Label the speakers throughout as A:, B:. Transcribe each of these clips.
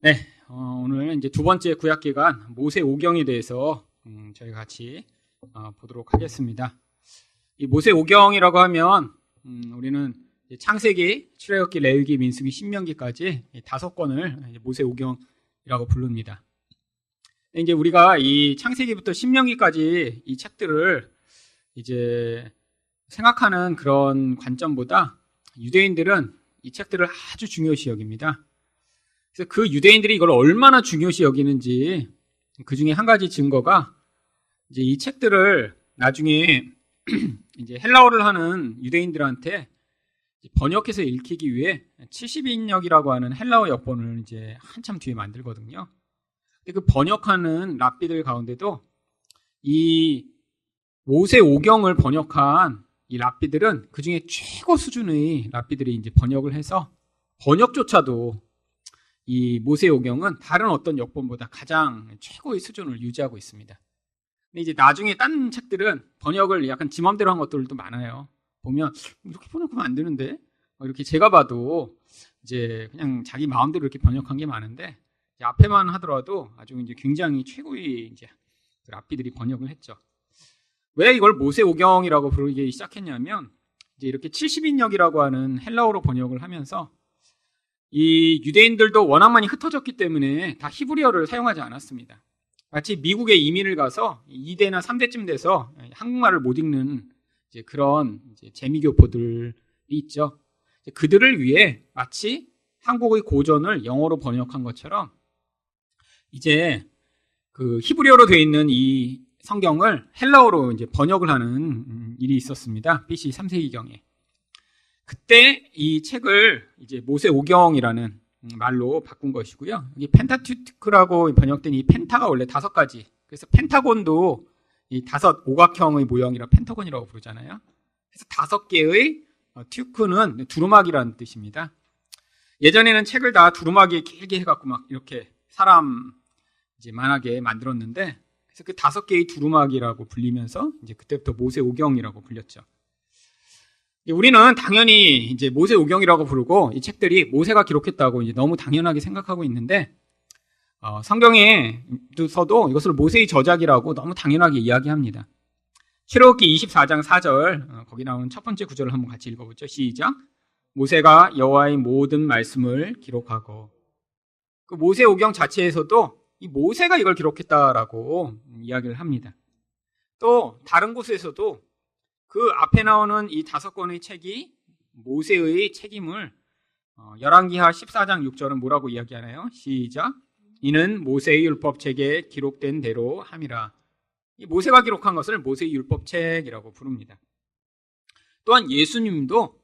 A: 네, 오늘 이제 두 번째 구약기간 모세오경에 대해서 저희가 같이 보도록 하겠습니다. 이 모세오경이라고 하면 우리는 창세기, 출애굽기, 레위기, 민수기, 신명기까지 5권을 모세오경이라고 부릅니다. 이제 우리가 이 창세기부터 신명기까지 이 책들을 이제 생각하는 그런 관점보다 유대인들은 이 책들을 아주 중요시 여깁니다. 그래서 그 유대인들이 이걸 얼마나 중요시 여기는지 그 중에 한 가지 증거가 이제 이 책들을 나중에 이제 헬라어를 하는 유대인들한테 번역해서 읽히기 위해 70인역이라고 하는 헬라어 역본을 이제 한참 뒤에 만들거든요. 근데 그 번역하는 랍비들 가운데도 이 모세오경을 번역한 이 랍비들은 그 중에 최고 수준의 랍비들이 이제 번역을 해서 번역조차도 이 모세오경은 다른 어떤 역본보다 가장 최고의 수준을 유지하고 있습니다. 근데 이제 나중에 딴 책들은 번역을 약간 지 맘대로 한 것들도 많아요. 보면 이렇게 번역하면 안 되는데 이렇게 제가 봐도 이제 그냥 자기 마음대로 이렇게 번역한 게 많은데 앞에만 하더라도 아주 이제 굉장히 최고의 이제 랍비들이 번역을 했죠. 왜 이걸 모세오경이라고 부르기 시작했냐면 이제 이렇게 70인역이라고 하는 헬라어로 번역을 하면서 이 유대인들도 워낙 많이 흩어졌기 때문에 다 히브리어를 사용하지 않았습니다. 마치 미국에 이민을 가서 2대나 3대쯤 돼서 한국말을 못 읽는 이제 그런 이제 재미교포들이 있죠. 그들을 위해 마치 한국의 고전을 영어로 번역한 것처럼 이제 그 히브리어로 되어 있는 이 성경을 헬라어로 이제 번역을 하는 일이 있었습니다. BC 3세기경에. 그때 이 책을 이제 모세오경이라는 말로 바꾼 것이고요. 여기 펜타튜크라고 번역된 이 펜타가 원래 5가지. 그래서 펜타곤도 이 5 오각형의 모형이라 펜타곤이라고 부르잖아요. 그래서 5개의 튜크는 두루마기라는 뜻입니다. 예전에는 책을 다 두루마기에 길게 해갖고 막 이렇게 사람 이제 만하게 만들었는데 그래서 그 5개의 두루마기라고 불리면서 이제 그때부터 모세오경이라고 불렸죠. 우리는 당연히 이제 모세오경이라고 부르고 이 책들이 모세가 기록했다고 이제 너무 당연하게 생각하고 있는데 성경에서도 이것을 모세의 저작이라고 너무 당연하게 이야기합니다. 출애굽기 24장 4절 거기 나오는 첫 번째 구절을 한번 같이 읽어보죠. 시작. 모세가 여호와의 모든 말씀을 기록하고 그 모세오경 자체에서도 이 모세가 이걸 기록했다라고 이야기를 합니다. 또 다른 곳에서도 그 앞에 나오는 이 5권의 책이 모세의 책임을 열왕기하 14장 6절은 뭐라고 이야기하나요? 시작. 이는 모세의 율법책에 기록된 대로 함이라. 이 모세가 기록한 것을 모세의 율법책이라고 부릅니다. 또한 예수님도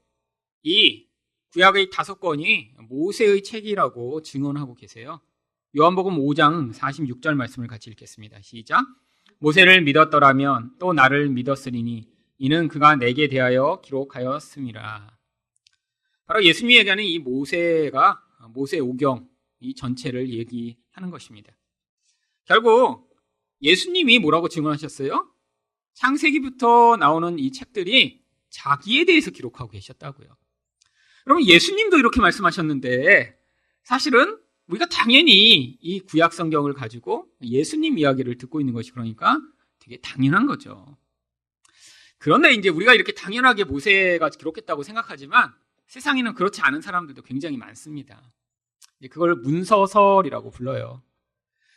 A: 이 구약의 5권이 모세의 책이라고 증언하고 계세요. 요한복음 5장 46절 말씀을 같이 읽겠습니다. 시작. 모세를 믿었더라면 또 나를 믿었으리니 이는 그가 내게 대하여 기록하였음이라. 바로 예수님이 얘기하는 이 모세가 모세오경 이 전체를 얘기하는 것입니다. 결국 예수님이 뭐라고 증언하셨어요? 창세기부터 나오는 이 책들이 자기에 대해서 기록하고 계셨다고요. 그러면 예수님도 이렇게 말씀하셨는데 사실은 우리가 당연히 이 구약 성경을 가지고 예수님 이야기를 듣고 있는 것이 그러니까 되게 당연한 거죠. 그런데 이제 우리가 이렇게 당연하게 모세가 기록했다고 생각하지만 세상에는 그렇지 않은 사람들도 굉장히 많습니다. 그걸 문서설이라고 불러요.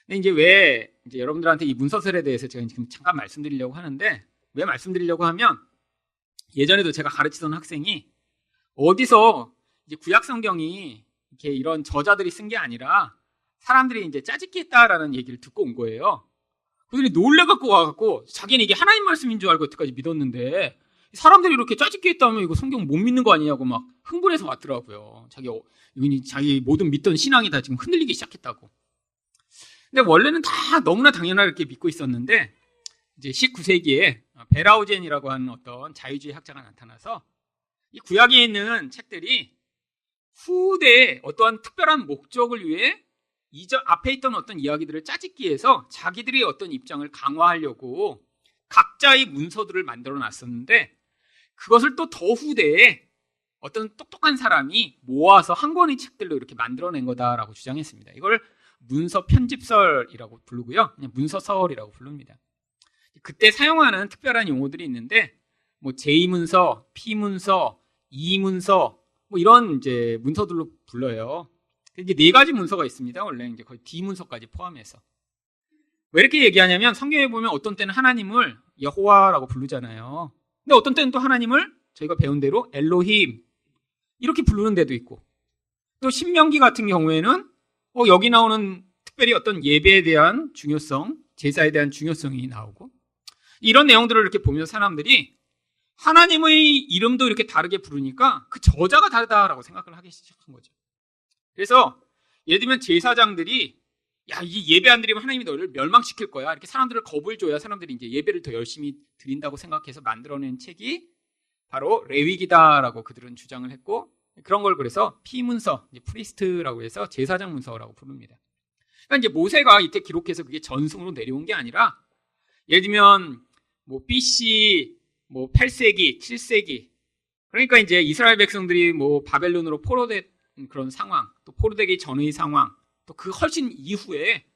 A: 근데 이제 왜 이제 여러분들한테 이 문서설에 대해서 제가 지금 잠깐 말씀드리려고 하는데 왜 말씀드리려고 하면 예전에도 제가 가르치던 학생이 어디서 이제 구약 성경이 이렇게 이런 저자들이 쓴 게 아니라 사람들이 이제 짜집기 했다라는 얘기를 듣고 온 거예요. 그들이 놀래갖고 와갖고 자기는 이게 하나님 말씀인 줄 알고 여태까지 믿었는데 사람들이 이렇게 짜집기 했다면 이거 성경 못 믿는 거 아니냐고 막 흥분해서 왔더라고요. 자기 모든 믿던 신앙이 다 지금 흔들리기 시작했다고. 근데 원래는 다 너무나 당연하게 이렇게 믿고 있었는데 이제 19세기에 베라우젠이라고 하는 어떤 자유주의 학자가 나타나서 이 구약에 있는 책들이 후대에 어떠한 특별한 목적을 위해 이전 앞에 있던 어떤 이야기들을 짜집기해서 자기들의 어떤 입장을 강화하려고 각자의 문서들을 만들어 놨었는데 그것을 또 더 후대에 어떤 똑똑한 사람이 모아서 한 권의 책들로 이렇게 만들어낸 거다라고 주장했습니다. 이걸 문서 편집설이라고 부르고요. 그냥 문서서이라고 부릅니다. 그때 사용하는 특별한 용어들이 있는데 뭐 제2문서, P문서, E문서 뭐 이런 이제 문서들로 불러요. 이제 네 가지 문서가 있습니다. 원래 이제 거의 D문서까지 포함해서. 왜 이렇게 얘기하냐면 성경에 보면 어떤 때는 하나님을 여호와라고 부르잖아요. 근데 어떤 때는 또 하나님을 저희가 배운 대로 엘로힘 이렇게 부르는 데도 있고, 또 신명기 같은 경우에는 여기 나오는 특별히 어떤 예배에 대한 중요성, 제사에 대한 중요성이 나오고, 이런 내용들을 이렇게 보면서 사람들이 하나님의 이름도 이렇게 다르게 부르니까 그 저자가 다르다라고 생각을 하기 시작한 거죠. 그래서 예를 들면 제사장들이 야, 이 예배 안 드리면 하나님이 너를 멸망시킬 거야. 이렇게 사람들을 겁을 줘야 사람들이 이제 예배를 더 열심히 드린다고 생각해서 만들어낸 책이 바로 레위기다라고 그들은 주장을 했고, 그런 걸 그래서 피문서, 프리스트라고 해서 제사장 문서라고 부릅니다. 그러니까 이제 모세가 이때 기록해서 그게 전승으로 내려온 게 아니라, 예를 들면 뭐 BC, 뭐 8세기, 7세기, 그러니까 이제 이스라엘 백성들이 뭐 바벨론으로 포로된 그런 상황, 또 포로되기 전의 상황, 또 그 훨씬 이후에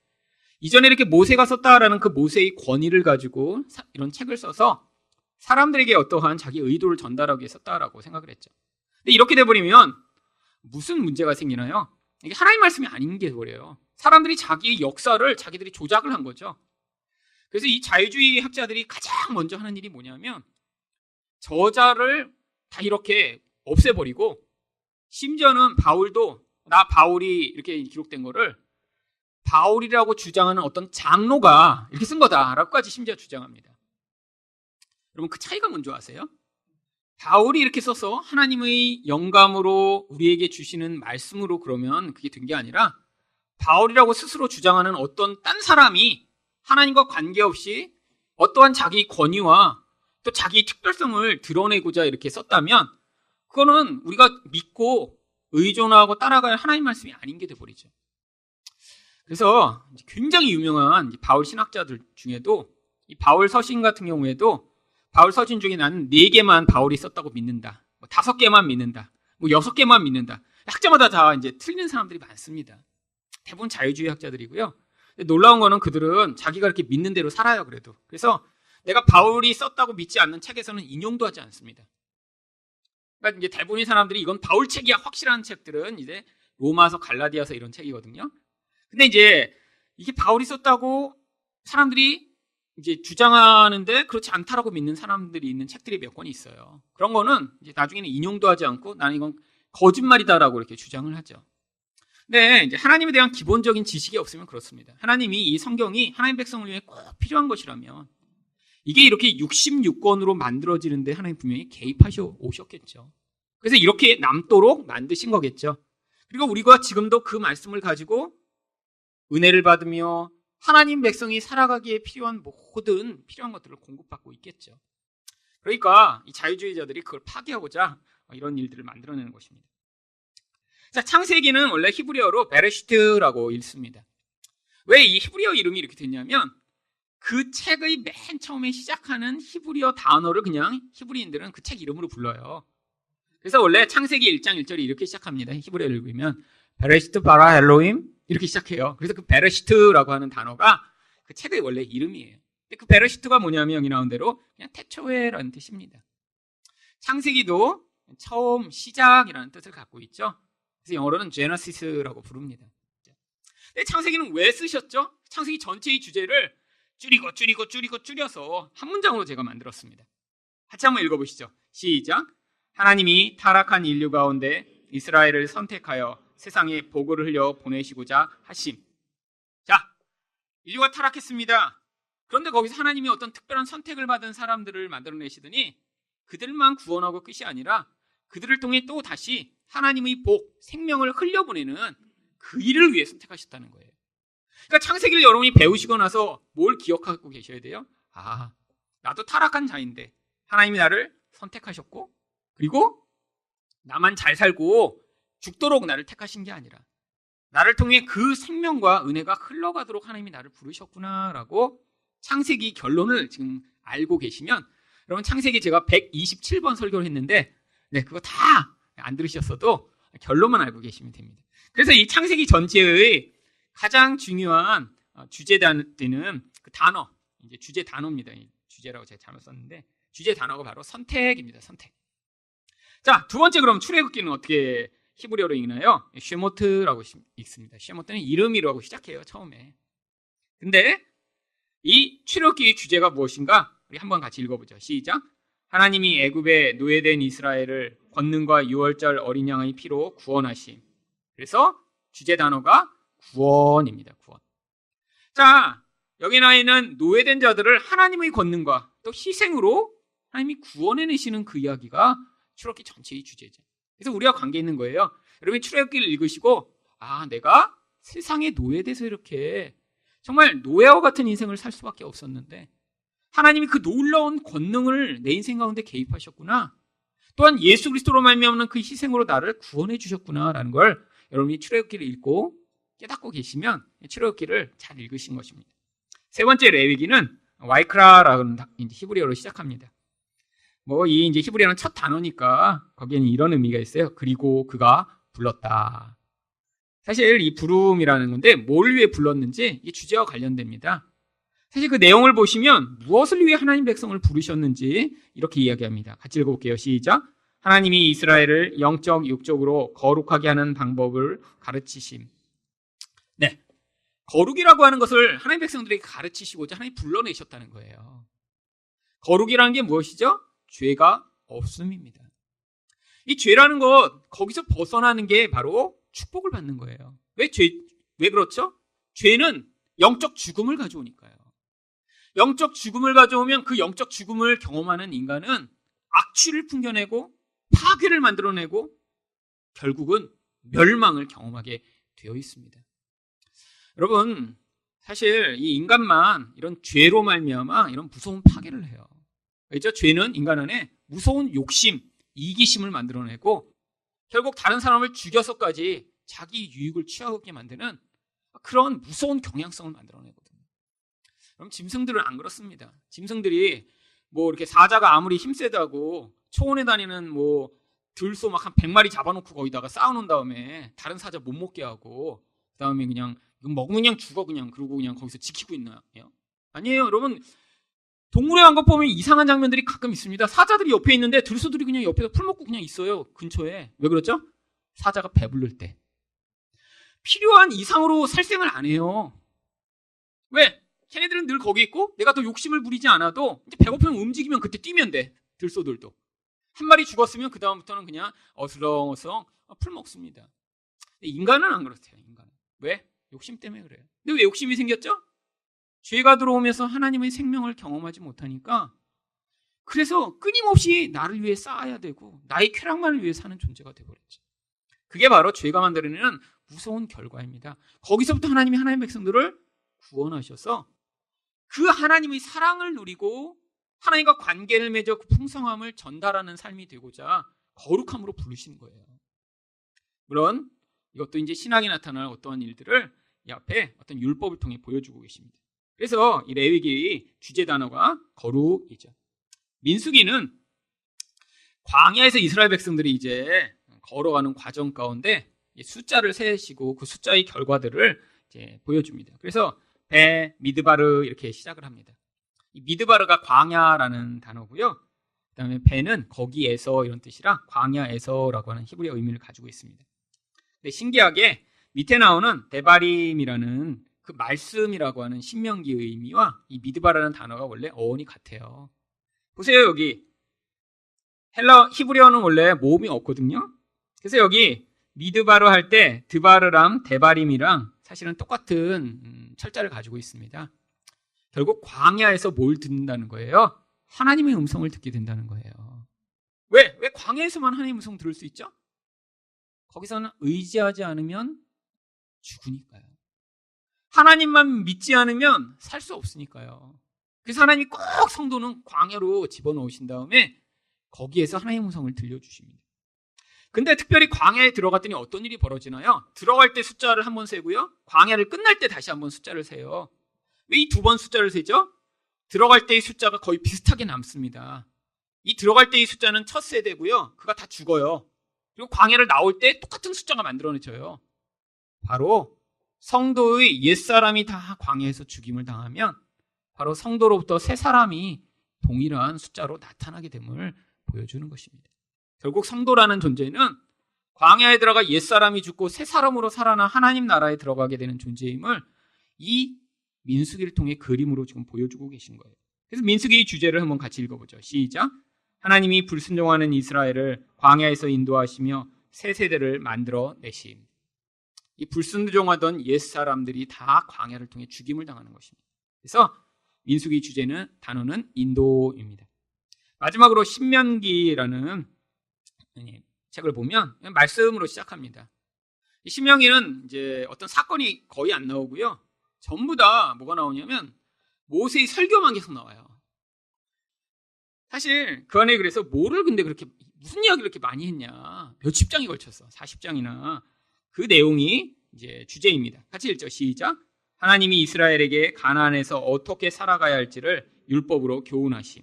A: 이전에 이렇게 모세가 썼다라는 그 모세의 권위를 가지고 이런 책을 써서 사람들에게 어떠한 자기 의도를 전달하기 위해 썼다라고 생각을 했죠. 근데 이렇게 돼버리면 무슨 문제가 생기나요? 이게 하나님 말씀이 아닌 게 돼버려요. 사람들이 자기의 역사를 자기들이 조작을 한 거죠. 그래서 이 자유주의 학자들이 가장 먼저 하는 일이 뭐냐면 저자를 다 이렇게 없애버리고, 심지어는 바울도 나 바울이 이렇게 기록된 거를 바울이라고 주장하는 어떤 장로가 이렇게 쓴 거다라고까지 심지어 주장합니다. 여러분, 그 차이가 뭔지 아세요? 바울이 이렇게 써서 하나님의 영감으로 우리에게 주시는 말씀으로 그러면 그게 된 게 아니라, 바울이라고 스스로 주장하는 어떤 딴 사람이 하나님과 관계없이 어떠한 자기 권위와 또 자기 특별성을 드러내고자 이렇게 썼다면 그거는 우리가 믿고 의존하고 따라갈 하나님 말씀이 아닌 게 돼버리죠. 그래서 굉장히 유명한 바울 신학자들 중에도 이 바울 서신 같은 경우에도 바울 서신 중에 나는 4개만 바울이 썼다고 믿는다, 뭐 5개만 믿는다, 뭐 6개만 믿는다, 학자마다 다 이제 틀리는 사람들이 많습니다. 대부분 자유주의 학자들이고요. 근데 놀라운 거는 그들은 자기가 이렇게 믿는 대로 살아요. 그래서 내가 바울이 썼다고 믿지 않는 책에서는 인용도 하지 않습니다. 그러니까 이제 대부분의 사람들이 이건 바울 책이야 확실한 책들은 이제 로마서, 갈라디아서 이런 책이거든요. 근데 이제 이게 바울이 썼다고 사람들이 이제 주장하는데 그렇지 않다라고 믿는 사람들이 있는 책들이 몇 권 있어요. 그런 거는 이제 나중에는 인용도 하지 않고 나는 이건 거짓말이다라고 이렇게 주장을 하죠. 근데 이제 하나님에 대한 기본적인 지식이 없으면 그렇습니다. 하나님이 이 성경이 하나님 백성을 위해 꼭 필요한 것이라면 이게 이렇게 66권으로 만들어지는데 하나님 분명히 개입하셔 오셨겠죠. 그래서 이렇게 남도록 만드신 거겠죠. 그리고 우리가 지금도 그 말씀을 가지고 은혜를 받으며 하나님 백성이 살아가기에 필요한 모든 필요한 것들을 공급받고 있겠죠. 그러니까 이 자유주의자들이 그걸 파괴하고자 이런 일들을 만들어내는 것입니다. 자, 창세기는 원래 히브리어로 베레시트라고 읽습니다. 왜 이 히브리어 이름이 이렇게 됐냐면 그 책의 맨 처음에 시작하는 히브리어 단어를 그냥 히브리인들은 그 책 이름으로 불러요. 그래서 원래 창세기 1장 1절이 이렇게 시작합니다. 히브리어를 읽으면 베레시트 바라 엘로힘 이렇게 시작해요. 그래서 그 베레시트라고 하는 단어가 그 책의 원래 이름이에요. 근데 그 베레시트가 뭐냐면 여기 나온 대로 그냥 태초에라는 뜻입니다. 창세기도 처음, 시작이라는 뜻을 갖고 있죠. 그래서 영어로는 제너시스라고 부릅니다. 근데 창세기는 왜 쓰셨죠? 창세기 전체의 주제를 줄여서 한 문장으로 제가 만들었습니다. 같이 한번 읽어보시죠. 시작. 하나님이 타락한 인류 가운데 이스라엘을 선택하여 세상에 복을 흘려 보내시고자 하심. 자, 인류가 타락했습니다. 그런데 거기서 하나님이 어떤 특별한 선택을 받은 사람들을 만들어내시더니 그들만 구원하고 끝이 아니라 그들을 통해 또 다시 하나님의 복, 생명을 흘려보내는 그 일을 위해 선택하셨다는 거예요. 그러니까 창세기를 여러분이 배우시고 나서 뭘 기억하고 계셔야 돼요? 아, 나도 타락한 자인데 하나님이 나를 선택하셨고, 그리고 나만 잘 살고 죽도록 나를 택하신 게 아니라 나를 통해 그 생명과 은혜가 흘러가도록 하나님이 나를 부르셨구나라고 창세기 결론을 지금 알고 계시면, 여러분 창세기 제가 127번 설교를 했는데 그거 다 안 들으셨어도 결론만 알고 계시면 됩니다. 그래서 이 창세기 전체의 가장 중요한 주제되는 그 단어, 이제 주제 단어입니다. 주제라고 제가 잘못 썼는데 주제 단어가 바로 선택입니다. 선택. 자, 두 번째 그럼 출애굽기는 어떻게 히브리어로 읽나요? 쉐모트라고 읽습니다. 쉐모트는 이름이라고 시작해요, 처음에. 근데 이 출애굽기의 주제가 무엇인가? 우리 한번 같이 읽어보죠. 시작. 하나님이 애굽에 노예된 이스라엘을 권능과 유월절 어린 양의 피로 구원하심. 그래서 주제 단어가 구원입니다. 구원. 자, 여기 나와 있는 노예된 자들을 하나님의 권능과 또 희생으로 하나님이 구원해내시는 그 이야기가 출애굽기 전체의 주제죠. 그래서 우리와 관계 있는 거예요. 여러분이 출애굽기를 읽으시고 내가 세상에 노예돼서 이렇게 정말 노예와 같은 인생을 살 수밖에 없었는데 하나님이 그 놀라운 권능을 내 인생 가운데 개입하셨구나. 또한 예수 그리스도로 말미암는 그 희생으로 나를 구원해 주셨구나라는 걸 여러분이 출애굽기를 읽고 깨닫고 계시면 출애굽기를 잘 읽으신 것입니다. 세 번째 레위기는 와이크라라는 히브리어로 시작합니다. 이 이제 히브리어는 첫 단어니까 거기에는 이런 의미가 있어요. 그리고 그가 불렀다. 사실 이 부름이라는 건데 뭘 위해 불렀는지 이 주제와 관련됩니다. 사실 그 내용을 보시면 무엇을 위해 하나님 백성을 부르셨는지 이렇게 이야기합니다. 같이 읽어볼게요. 시작. 하나님이 이스라엘을 영적, 육적으로 거룩하게 하는 방법을 가르치심. 네, 거룩이라고 하는 것을 하나님 백성들에게 가르치시고자 하나님 불러내셨다는 거예요. 거룩이라는 게 무엇이죠? 죄가 없음입니다. 이 죄라는 것, 거기서 벗어나는 게 바로 축복을 받는 거예요. 왜 그렇죠? 죄는 영적 죽음을 가져오니까요. 영적 죽음을 가져오면 그 영적 죽음을 경험하는 인간은 악취를 풍겨내고 파괴를 만들어내고 결국은 멸망을 경험하게 되어 있습니다. 여러분, 사실 이 인간만 이런 죄로 말미암아 이런 무서운 파괴를 해요. 그렇죠? 죄는 인간 안에 무서운 욕심, 이기심을 만들어내고 결국 다른 사람을 죽여서까지 자기 유익을 취하게 만드는 그런 무서운 경향성을 만들어내거든요. 그럼 짐승들은 안 그렇습니다. 짐승들이 이렇게 사자가 아무리 힘세다고 초원에 다니는 들소 막 한 100마리 잡아놓고 거기다가 쌓아놓은 다음에 다른 사자 못 먹게 하고 그 다음에 그냥 먹으면 그냥 죽어 그러고 그냥 거기서 지키고 있나요? 아니에요. 여러분, 동물의 왕국 보면 이상한 장면들이 가끔 있습니다. 사자들이 옆에 있는데 들소들이 그냥 옆에서 풀 먹고 그냥 있어요. 근처에. 왜 그렇죠? 사자가 배부를 때. 필요한 이상으로 살생을 안 해요. 왜? 걔네들은 늘 거기 있고 내가 더 욕심을 부리지 않아도 이제 배고프면 움직이면 그때 뛰면 돼. 들소들도. 한 마리 죽었으면 그 다음부터는 그냥 어슬렁어슬렁 풀 먹습니다. 근데 인간은 안 그렇대요. 인간은. 왜? 욕심 때문에 그래요. 근데 왜 욕심이 생겼죠? 죄가 들어오면서 하나님의 생명을 경험하지 못하니까 그래서 끊임없이 나를 위해 쌓아야 되고 나의 쾌락만을 위해 사는 존재가 되어버렸죠. 그게 바로 죄가 만들어내는 무서운 결과입니다. 거기서부터 하나님이 하나님의 백성들을 구원하셔서 그 하나님의 사랑을 누리고 하나님과 관계를 맺어 그 풍성함을 전달하는 삶이 되고자 거룩함으로 부르시는 거예요. 물론 이것도 이제 신학에 나타날 어떠한 일들을 이 앞에 어떤 율법을 통해 보여주고 계십니다. 그래서 이 레위기의 주제 단어가 거룩이죠. 민수기는 광야에서 이스라엘 백성들이 이제 걸어가는 과정 가운데 숫자를 세시고 그 숫자의 결과들을 이제 보여줍니다. 그래서 배, 미드바르 이렇게 시작을 합니다. 이 미드바르가 광야라는 단어고요. 그다음에 배는 거기에서 이런 뜻이라 광야에서라고 하는 히브리어 의미를 가지고 있습니다. 근데 신기하게 밑에 나오는 데바림이라는 그 말씀이라고 하는 신명기의 의미와 이 미드바라는 단어가 원래 어원이 같아요. 보세요. 여기 히브리어는 원래 모음이 없거든요. 그래서 여기 미드바르 할 때 드바르랑 데바림이랑 사실은 똑같은 철자를 가지고 있습니다. 결국 광야에서 뭘 듣는다는 거예요? 하나님의 음성을 듣게 된다는 거예요. 왜 광야에서만 하나님의 음성 들을 수 있죠? 거기서는 의지하지 않으면 죽으니까요. 하나님만 믿지 않으면 살 수 없으니까요. 그래서 하나님이 꼭 성도는 광야로 집어넣으신 다음에 거기에서 하나님의 음성을 들려주십니다. 근데 특별히 광야에 들어갔더니 어떤 일이 벌어지나요? 들어갈 때 숫자를 한번 세고요. 광야를 끝날 때 다시 한번 숫자를 세요. 왜 이 두 번 숫자를 세죠? 들어갈 때의 숫자가 거의 비슷하게 남습니다. 이 들어갈 때의 숫자는 첫 세대고요. 그가 다 죽어요. 그리고 광야를 나올 때 똑같은 숫자가 만들어내져요. 바로 성도의 옛사람이 다 광야에서 죽임을 당하면 바로 성도로부터 새 사람이 동일한 숫자로 나타나게 됨을 보여주는 것입니다. 결국 성도라는 존재는 광야에 들어가 옛사람이 죽고 새 사람으로 살아나 하나님 나라에 들어가게 되는 존재임을 이 민수기를 통해 그림으로 지금 보여주고 계신 거예요. 그래서 민수기 주제를 한번 같이 읽어보죠. 시작. 하나님이 불순종하는 이스라엘을 광야에서 인도하시며 새 세대를 만들어 내심. 이 불순종하던 옛사람들이 다 광야를 통해 죽임을 당하는 것입니다. 그래서 민수기 주제는 단어는 인도입니다. 마지막으로 신명기라는 책을 보면 말씀으로 시작합니다. 이 신명기는 이제 어떤 사건이 거의 안 나오고요. 전부 다 뭐가 나오냐면 모세의 설교만 계속 나와요. 사실 그 안에 그래서 뭐를 근데 그렇게 무슨 이야기를 이렇게 많이 했냐. 몇십 장이 걸쳤어. 40장이나. 그 내용이 이제 주제입니다. 같이 읽죠. 시작. 하나님이 이스라엘에게 가나안에서 어떻게 살아가야 할지를 율법으로 교훈하심.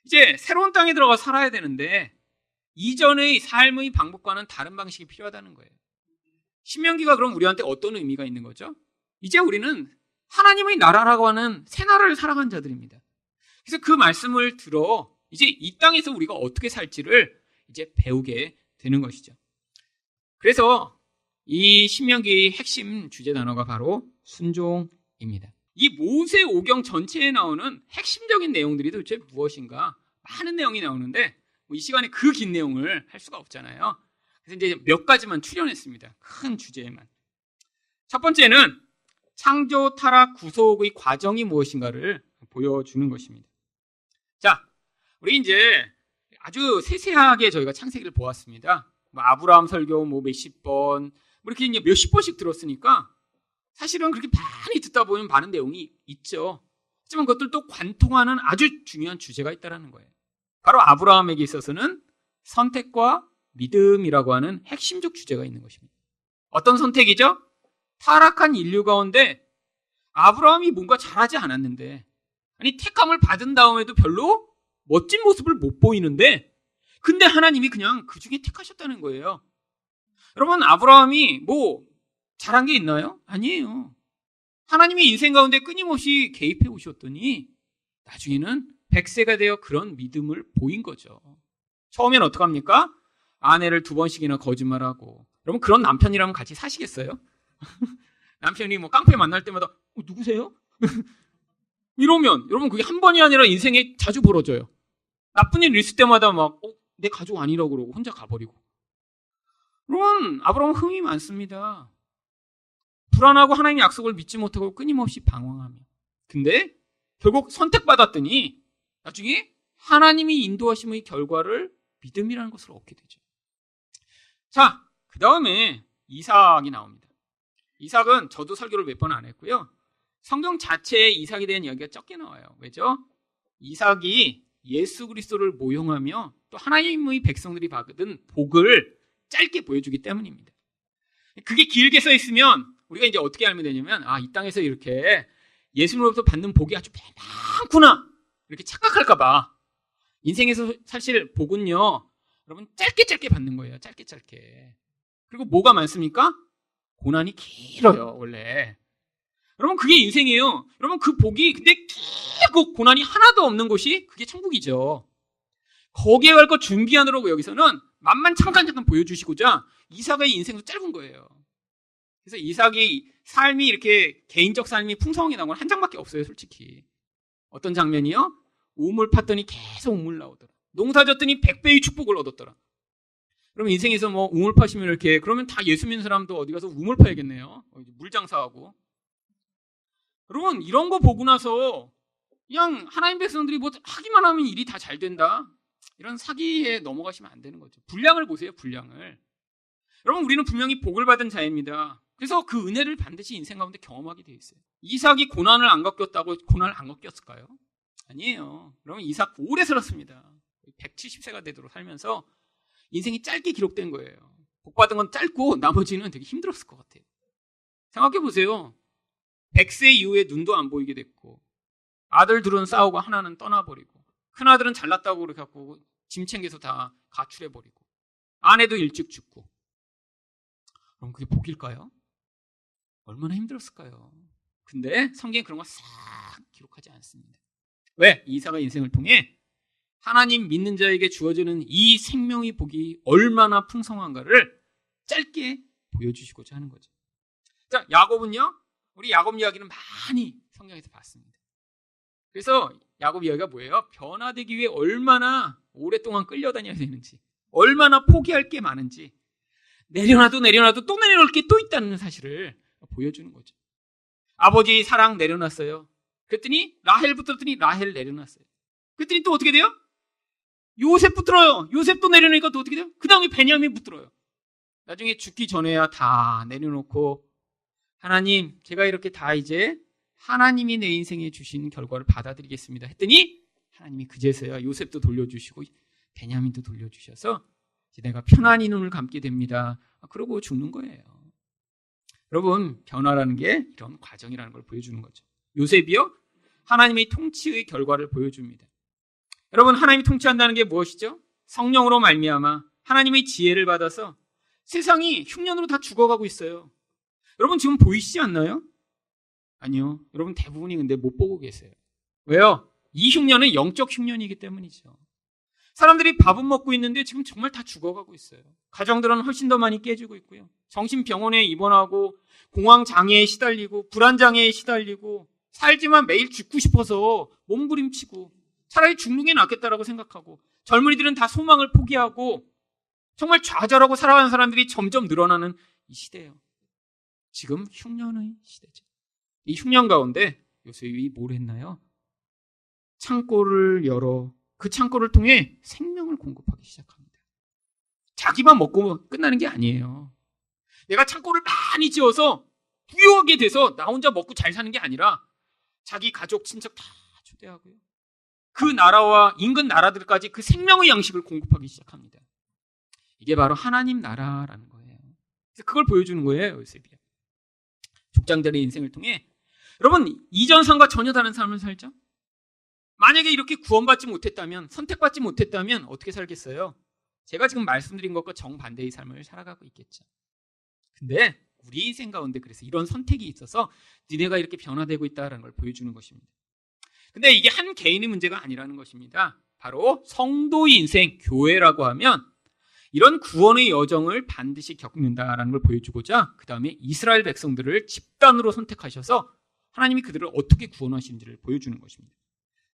A: 이제 새로운 땅에 들어가 살아야 되는데 이전의 삶의 방법과는 다른 방식이 필요하다는 거예요. 신명기가 그럼 우리한테 어떤 의미가 있는 거죠? 이제 우리는 하나님의 나라라고 하는 새 나라를 살아간 자들입니다. 그래서 그 말씀을 들어 이제 이 땅에서 우리가 어떻게 살지를 이제 배우게 되는 것이죠. 그래서 이 신명기의 핵심 주제 단어가 바로 순종입니다. 이 모세 오경 전체에 나오는 핵심적인 내용들이 도대체 무엇인가? 많은 내용이 나오는데 이 시간에 그 긴 내용을 할 수가 없잖아요. 그래서 이제 몇 가지만 추려냈습니다. 큰 주제에만. 첫 번째는 창조, 타락, 구속의 과정이 무엇인가를 보여주는 것입니다. 자, 우리 이제 아주 세세하게 저희가 창세기를 보았습니다. 아브라함 설교 몇십 번, 이렇게 이제 몇십 번씩 들었으니까 사실은 그렇게 많이 듣다 보면 많은 내용이 있죠. 하지만 그것들도 관통하는 아주 중요한 주제가 있다는 거예요. 바로 아브라함에게 있어서는 선택과 믿음이라고 하는 핵심적 주제가 있는 것입니다. 어떤 선택이죠? 타락한 인류 가운데 아브라함이 뭔가 잘하지 않았는데, 아니 택함을 받은 다음에도 별로 멋진 모습을 못 보이는데, 근데 하나님이 그냥 그 중에 택하셨다는 거예요. 여러분, 아브라함이 뭐 잘한 게 있나요? 아니에요. 하나님이 인생 가운데 끊임없이 개입해 오셨더니 나중에는 100세가 되어 그런 믿음을 보인 거죠. 처음엔 어떡합니까? 아내를 2번씩이나 거짓말하고. 여러분, 그런 남편이라면 같이 사시겠어요? 남편이 뭐 깡패 만날 때마다 누구세요? 이러면 여러분 그게 한 번이 아니라 인생에 자주 벌어져요. 나쁜 일 있을 때마다 막 내 가족 아니라고 그러고 혼자 가버리고. 여러분, 아브라함은 흠이 많습니다. 불안하고 하나님의 약속을 믿지 못하고 끊임없이 방황하며. 근데 결국 선택받았더니 나중에 하나님이 인도하심의 결과를 믿음이라는 것을 얻게 되죠. 자, 그 다음에 이삭이 나옵니다. 이삭은 저도 설교를 몇 번 안 했고요. 성경 자체에 이삭에 대한 이야기가 적게 나와요. 왜죠? 이삭이 예수 그리스도를 모형하며 또 하나님의 백성들이 받은 복을 짧게 보여주기 때문입니다. 그게 길게 써 있으면 우리가 이제 어떻게 알면 되냐면, 이 땅에서 이렇게 예수님으로부터 받는 복이 아주 많구나 이렇게 착각할까 봐. 인생에서 사실 복은요, 여러분 짧게 받는 거예요. 짧게. 그리고 뭐가 많습니까? 고난이 길어요, 원래. 여러분, 그게 인생이에요. 여러분, 그 복이 근데 길고 고난이 하나도 없는 곳이 그게 천국이죠. 거기에 갈 거 준비하느라고 여기서는 만만 잠깐 보여주시고자 이삭의 인생도 짧은 거예요. 그래서 이삭이 삶이 이렇게 개인적 삶이 풍성하게 나온 건 한 장밖에 없어요, 솔직히. 어떤 장면이요? 우물 팠더니 계속 우물 나오더라. 농사 졌더니 100배의 축복을 얻었더라. 그러면 인생에서 뭐 우물 파시면 이렇게, 그러면 다 예수 믿는 사람도 어디 가서 우물 파야겠네요. 물 장사하고. 여러분, 이런 거 보고 나서 그냥 하나님 백성들이 뭐 하기만 하면 일이 다 잘 된다, 이런 사기에 넘어가시면 안 되는 거죠. 분량을 보세요, 분량을. 여러분, 우리는 분명히 복을 받은 자입니다. 그래서 그 은혜를 반드시 인생 가운데 경험하게 되어 있어요. 이삭이 고난을 안 겪었다고 고난을 안 겪었을까요? 아니에요. 여러분, 이삭 오래 살았습니다. 170세가 되도록 살면서 인생이 짧게 기록된 거예요. 복 받은 건 짧고 나머지는 되게 힘들었을 것 같아요. 생각해 보세요. 100세 이후에 눈도 안 보이게 됐고, 아들 둘은 싸우고 하나는 떠나버리고, 큰아들은 잘났다고 그렇게 갖고 짐 챙겨서 다 가출해버리고, 아내도 일찍 죽고. 그럼 그게 복일까요? 얼마나 힘들었을까요? 근데 성경에 그런 거 싹 기록하지 않습니다. 왜? 이사가 인생을 통해 하나님 믿는 자에게 주어지는 이 생명의 복이 얼마나 풍성한가를 짧게 보여주시고자 하는 거죠. 자, 야곱은요, 우리 야곱 이야기는 많이 성경에서 봤습니다. 그래서 야곱 이야기가 뭐예요? 변화되기 위해 얼마나 오랫동안 끌려다녀야 되는지, 얼마나 포기할 게 많은지, 내려놔도 또 내려놓을 게 또 있다는 사실을 보여주는 거죠. 아버지 사랑 내려놨어요. 그랬더니 라헬 붙들었더니 라헬 내려놨어요. 그랬더니 또 어떻게 돼요? 요셉 붙들어요. 요셉 또 내려놓으니까 또 어떻게 돼요? 그 다음에 베냐민 붙들어요. 나중에 죽기 전에야 다 내려놓고, 하나님, 제가 이렇게 다 이제 하나님이 내 인생에 주신 결과를 받아들이겠습니다 했더니 하나님이 그제서야 요셉도 돌려주시고 베냐민도 돌려주셔서 이제 내가 편안히 눈을 감게 됩니다. 그러고 죽는 거예요. 여러분, 변화라는 게 이런 과정이라는 걸 보여주는 거죠. 요셉이요, 하나님의 통치의 결과를 보여줍니다. 여러분, 하나님이 통치한다는 게 무엇이죠? 성령으로 말미암아 하나님의 지혜를 받아서 세상이 흉년으로 다 죽어가고 있어요. 여러분 지금 보이시지 않나요? 아니요. 여러분 대부분이 근데 못 보고 계세요. 왜요? 이 흉년은 영적 흉년이기 때문이죠. 사람들이 밥은 먹고 있는데 지금 정말 다 죽어가고 있어요. 가정들은 훨씬 더 많이 깨지고 있고요. 정신병원에 입원하고 공황장애에 시달리고 불안장애에 시달리고 살지만 매일 죽고 싶어서 몸부림치고 차라리 죽는 게 낫겠다라고 생각하고 젊은이들은 다 소망을 포기하고 정말 좌절하고 살아가는 사람들이 점점 늘어나는 이 시대예요. 지금 흉년의 시대죠. 이 흉년 가운데 요셉이 뭘 했나요? 창고를 열어 그 창고를 통해 생명을 공급하기 시작합니다. 자기만 먹고 끝나는 게 아니에요. 내가 창고를 많이 지어서 부유하게 돼서 나 혼자 먹고 잘 사는 게 아니라 자기 가족, 친척 다 초대하고요. 그 나라와 인근 나라들까지 그 생명의 양식을 공급하기 시작합니다. 이게 바로 하나님 나라라는 거예요. 그래서 그걸 보여주는 거예요, 요셉이요. 족장들의 인생을 통해 여러분 이전 삶과 전혀 다른 삶을 살죠? 만약에 이렇게 구원받지 못했다면, 선택받지 못했다면 어떻게 살겠어요? 제가 지금 말씀드린 것과 정반대의 삶을 살아가고 있겠죠. 근데 우리 인생 가운데 그래서 이런 선택이 있어서 니네가 이렇게 변화되고 있다는 걸 보여주는 것입니다. 근데 이게 한 개인의 문제가 아니라는 것입니다. 바로 성도의 인생, 교회라고 하면 이런 구원의 여정을 반드시 겪는다라는 걸 보여주고자 그 다음에 이스라엘 백성들을 집단으로 선택하셔서 하나님이 그들을 어떻게 구원하시는지를 보여주는 것입니다.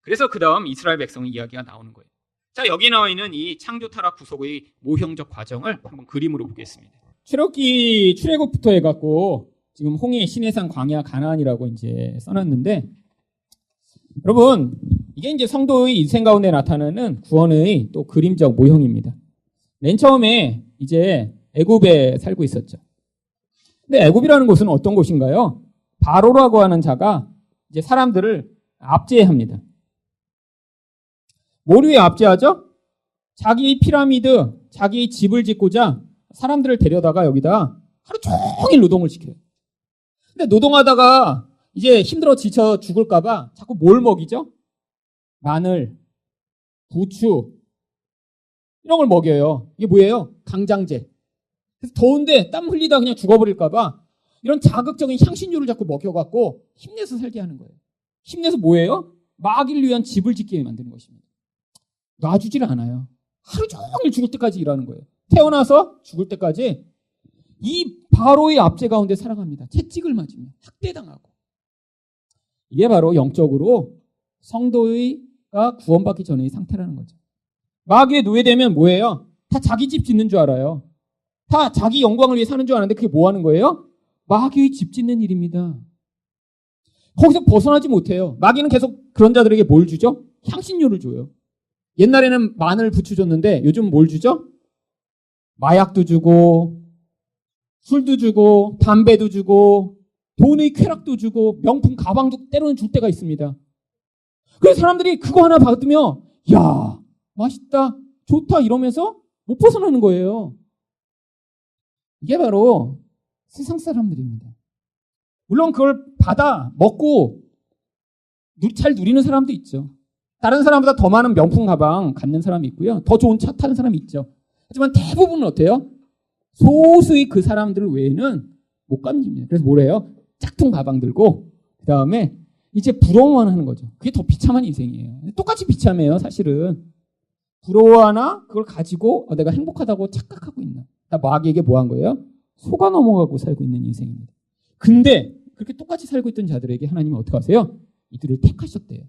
A: 그래서 그 다음 이스라엘 백성의 이야기가 나오는 거예요. 자, 여기 나와 있는 이 창조 타락 구속의 모형적 과정을 한번 그림으로 보겠습니다. 출애굽기 출애굽부터 해갖고 지금 홍해, 시내산, 광야, 가나안이라고 이제 써놨는데, 여러분 이게 이제 성도의 인생 가운데 나타나는 구원의 또 그림적 모형입니다. 맨 처음에 이제 애굽에 살고 있었죠. 근데 애굽이라는 곳은 어떤 곳인가요? 바로라고 하는 자가 이제 사람들을 압제합니다. 뭘 위해 압제하죠? 자기 피라미드, 자기 집을 짓고자 사람들을 데려다가 여기다 하루 종일 노동을 시켜요. 근데 노동하다가 이제 힘들어 지쳐 죽을까봐 자꾸 뭘 먹이죠? 마늘, 부추 이런 걸 먹여요. 이게 뭐예요? 강장제. 그래서 더운데 땀 흘리다 그냥 죽어버릴까봐 이런 자극적인 향신료를 자꾸 먹여갖고 힘내서 살게 하는 거예요. 힘내서 뭐예요? 마귀를 위한 집을 짓게 만드는 것입니다. 놔주질 않아요. 하루 종일 죽을 때까지 일하는 거예요. 태어나서 죽을 때까지 이 바로의 압제 가운데 살아갑니다. 채찍을 맞으며 학대당하고. 이게 바로 영적으로 성도가 구원받기 전의 상태라는 거죠. 마귀에 노예되면 뭐예요? 다 자기 집 짓는 줄 알아요. 다 자기 영광을 위해 사는 줄 아는데 그게 뭐 하는 거예요? 마귀의 집 짓는 일입니다. 거기서 벗어나지 못해요. 마귀는 계속 그런 자들에게 뭘 주죠? 향신료를 줘요. 옛날에는 마늘, 부추 줬는데 요즘 뭘 주죠? 마약도 주고 술도 주고 담배도 주고 돈의 쾌락도 주고 명품 가방도 때로는 줄 때가 있습니다. 그래서 사람들이 그거 하나 받으면 야 맛있다 좋다 이러면서 못 벗어나는 거예요. 이게 바로 세상 사람들입니다. 물론 그걸 받아 먹고 잘 누리는 사람도 있죠. 다른 사람보다 더 많은 명품 가방 갖는 사람이 있고요. 더 좋은 차 타는 사람이 있죠. 하지만 대부분은 어때요? 소수의 그 사람들 외에는 못 갑니다. 그래서 뭐래요?
B: 짝퉁 가방 들고 그 다음에 이제 부러워만 하는 거죠. 그게 더 비참한 인생이에요. 똑같이 비참해요, 사실은. 부러워하나 그걸 가지고 내가 행복하다고 착각하고 있나. 나 마귀에게 뭐 한 거예요? 속아 넘어가고 살고 있는 인생입니다. 근데 그렇게 똑같이 살고 있던 자들에게 하나님은 어떻게 하세요? 이들을 택하셨대요.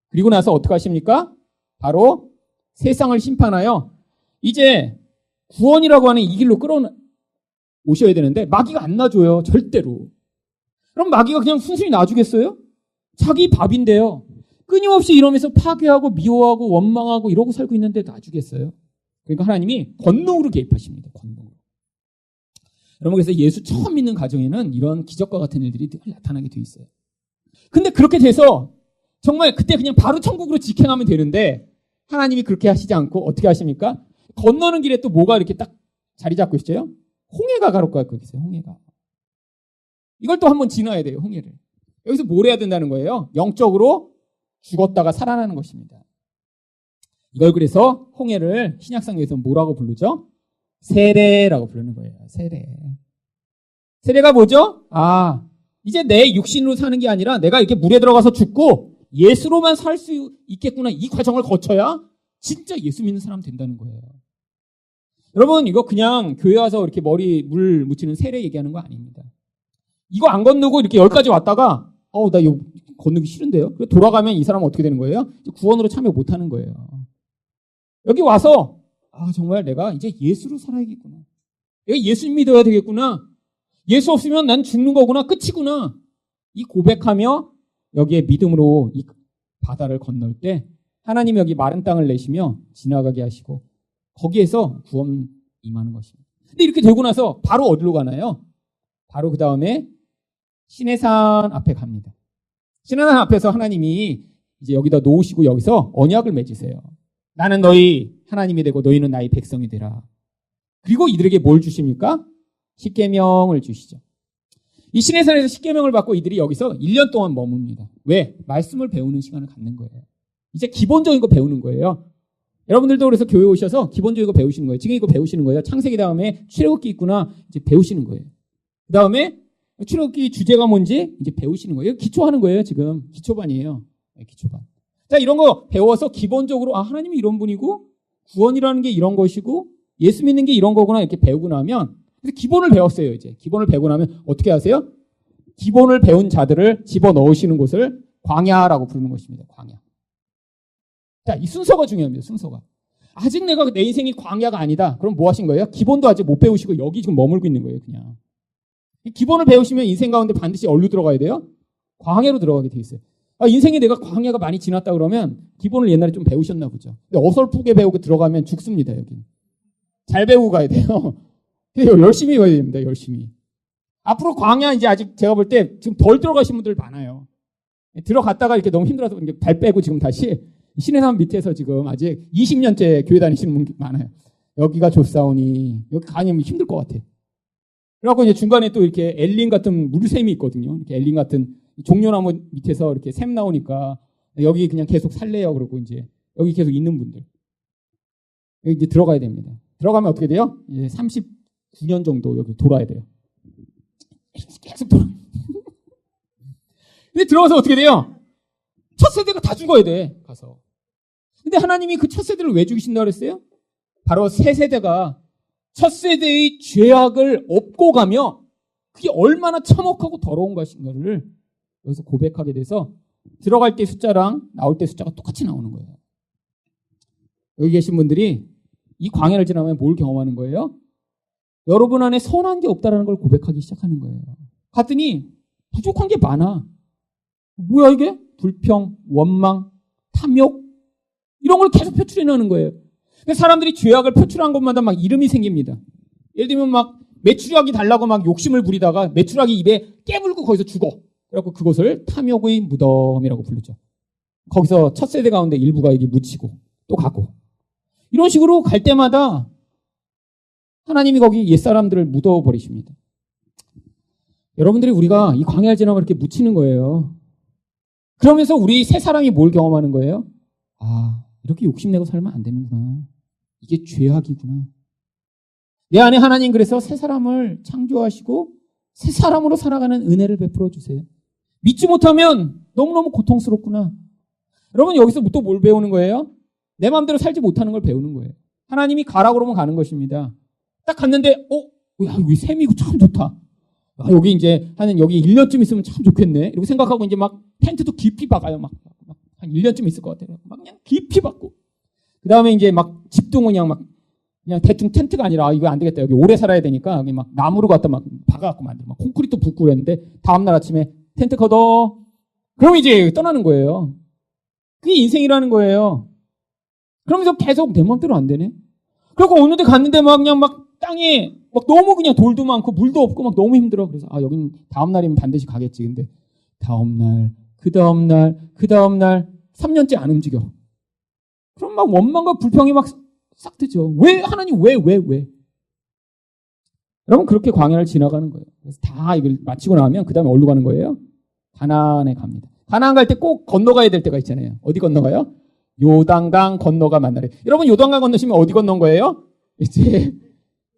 B: 그리고 나서 어떻게 하십니까? 바로 세상을 심판하여 이제 구원이라고 하는 이 길로 끌어오셔야 되는데 마귀가 안 놔줘요. 절대로. 그럼 마귀가 그냥 순순히 놔주겠어요? 자기 밥인데요. 끊임없이 이러면서 파괴하고 미워하고 원망하고 이러고 살고 있는데 놔주겠어요? 그러니까 하나님이 권능으로 개입하십니다. 권능으로. 여러분 그래서 예수 처음 믿는 가정에는 이런 기적과 같은 일들이 늘 나타나게 돼 있어요. 근데 그렇게 돼서 정말 그때 그냥 바로 천국으로 직행하면 되는데 하나님이 그렇게 하시지 않고 어떻게 하십니까? 건너는 길에 또 뭐가 이렇게 딱 자리 잡고 있어요? 홍해가 가로가고 있어요. 홍해가. 이걸 또 한번 지나야 돼요. 홍해를. 여기서 뭘 해야 된다는 거예요? 영적으로 죽었다가 살아나는 것입니다. 이걸 그래서 홍해를 신약성경에서 뭐라고 부르죠? 세례라고 부르는 거예요. 세례. 세례가 뭐죠? 이제 내 육신으로 사는 게 아니라 내가 이렇게 물에 들어가서 죽고 예수로만 살 수 있겠구나. 이 과정을 거쳐야 진짜 예수 믿는 사람 된다는 거예요. 여러분 이거 그냥 교회 와서 이렇게 머리 물 묻히는 세례 얘기하는 거 아닙니다. 이거 안 건너고 이렇게 여기까지 왔다가 나 이거 건너기 싫은데요. 돌아가면 이 사람은 어떻게 되는 거예요? 구원으로 참여 못하는 거예요. 여기 와서 정말 내가 이제 예수로 살아야겠구나. 내가 예수 믿어야 되겠구나. 예수 없으면 난 죽는 거구나. 끝이구나. 이 고백하며 여기에 믿음으로 이 바다를 건널 때 하나님이 여기 마른 땅을 내시며 지나가게 하시고 거기에서 구원 임하는 것입니다. 근데 이렇게 되고 나서 바로 어디로 가나요? 바로 그 다음에 시내산 앞에 갑니다. 시내산 앞에서 하나님이 이제 여기다 놓으시고 여기서 언약을 맺으세요. 나는 너희 하나님이 되고 너희는 나의 백성이 되라. 그리고 이들에게 뭘 주십니까? 십계명을 주시죠. 이 시내산에서 십계명을 받고 이들이 여기서 1년 동안 머뭅니다. 왜? 말씀을 배우는 시간을 갖는 거예요. 이제 기본적인 거 배우는 거예요. 여러분들도 그래서 교회 오셔서 기본적인 거 배우시는 거예요. 지금 이거 배우시는 거예요. 창세기 다음에 출애굽기 있구나 이제 배우시는 거예요. 그 다음에 출애굽기 주제가 뭔지 이제 배우시는 거예요. 기초하는 거예요. 지금 기초반이에요. 기초반. 자, 이런 거 배워서 기본적으로 하나님이 이런 분이고 구원이라는 게 이런 것이고 예수 믿는 게 이런 거구나 이렇게 배우고 나면 기본을 배웠어요. 이제 기본을 배우고 나면 어떻게 하세요? 기본을 배운 자들을 집어넣으시는 곳을 광야라고 부르는 것입니다. 광야. 자, 이 순서가 중요합니다. 순서가. 아직 내가 내 인생이 광야가 아니다. 그럼 뭐 하신 거예요? 기본도 아직 못 배우시고 여기 지금 머물고 있는 거예요. 그냥. 기본을 배우시면 인생 가운데 반드시 어디로 들어가야 돼요? 광야로 들어가게 돼 있어요. 인생에 내가 광야가 많이 지났다 그러면 기본을 옛날에 좀 배우셨나 보죠. 근데 어설프게 배우고 들어가면 죽습니다. 여기. 잘 배우고 가야 돼요. 열심히 해야 됩니다. 열심히. 앞으로 광야 이제 아직 제가 볼 때 지금 덜 들어가신 분들 많아요. 들어갔다가 이렇게 너무 힘들어서 발 빼고 지금 다시 시내산 밑에서 지금 아직 20년째 교회 다니시는 분 많아요. 여기가 좋사오니 여기 가면 힘들 것 같아. 그래갖고 이제 중간에 또 이렇게 엘린 같은 물샘이 있거든요. 이렇게 엘린 같은 종려나무 밑에서 이렇게 샘 나오니까 여기 그냥 계속 살래요. 그러고 이제 여기 계속 있는 분들. 여기 이제 들어가야 됩니다. 들어가면 어떻게 돼요? 이제 39년 정도 여기 돌아야 돼요. 계속 돌아. 근데 들어가서 어떻게 돼요? 첫 세대가 다 죽어야 돼. 가서. 근데 하나님이 그 첫 세대를 왜 죽이신다고 그랬어요? 바로 새 세대가 첫 세대의 죄악을 업고 가며 그게 얼마나 참혹하고 더러운 것인가를 여기서 고백하게 돼서 들어갈 때 숫자랑 나올 때 숫자가 똑같이 나오는 거예요. 여기 계신 분들이 이 광야를 지나면 뭘 경험하는 거예요? 여러분 안에 선한 게 없다는 걸 고백하기 시작하는 거예요. 갔더니 부족한 게 많아. 뭐야 이게? 불평, 원망, 탐욕 이런 걸 계속 표출해내는 거예요. 사람들이 죄악을 표출한 것마다 막 이름이 생깁니다. 예를 들면 막 메추라기 달라고 막 욕심을 부리다가 메추라기 입에 깨물고 거기서 죽어. 그래갖고 그것을 탐욕의 무덤이라고 부르죠. 거기서 첫 세대 가운데 일부가 여기 묻히고 또 가고 이런 식으로 갈 때마다 하나님이 거기 옛사람들을 묻어버리십니다. 여러분들이 우리가 이 광야를 지나면 이렇게 묻히는 거예요. 그러면서 우리 새 사람이 뭘 경험하는 거예요? 이렇게 욕심내고 살면 안 되는구나. 이게 죄악이구나. 내 안에 하나님 그래서 새 사람을 창조하시고 새 사람으로 살아가는 은혜를 베풀어 주세요. 믿지 못하면 너무너무 고통스럽구나. 여러분 여기서 또 뭘 배우는 거예요? 내 마음대로 살지 못하는 걸 배우는 거예요. 하나님이 가라 그러면 가는 것입니다. 딱 갔는데 야 여기 샘이고 참 좋다. 여기 이제 여기 1년쯤 있으면 참 좋겠네. 이렇게 생각하고 이제 막 텐트도 깊이 박아요. 막 한 1년쯤 있을 것 같아요. 막 그냥 깊이 박고. 그 다음에 이제 막 집도 그냥 대충 텐트가 아니라 이거 안 되겠다. 여기 오래 살아야 되니까 여기 막 나무로 갖다 막 박아갖고 만들고 막 콘크리트 붓고 그랬는데 다음날 아침에 텐트 걷어. 그럼 이제 떠나는 거예요. 그게 인생이라는 거예요. 그러면서 계속 내 맘대로 안 되네. 그리고 어느 데 갔는데 막 그냥 막 땅에 막 너무 그냥 돌도 많고 물도 없고 막 너무 힘들어. 그래서 여긴 다음 날이면 반드시 가겠지. 근데 다음 날, 그 다음 날, 그 다음 날 3년째 안 움직여. 그럼 막 원망과 불평이 막 싹 드죠. 왜 하나님 왜? 여러분 그렇게 광야를 지나가는 거예요. 그래서 다 이걸 마치고 나면 그 다음에 어디로 가는 거예요? 가나안에 갑니다. 가나안 갈 때 꼭 건너가야 될 때가 있잖아요. 어디 건너가요? 요단강 건너가 만나래. 여러분 요단강 건너시면 어디 건넌 거예요? 이제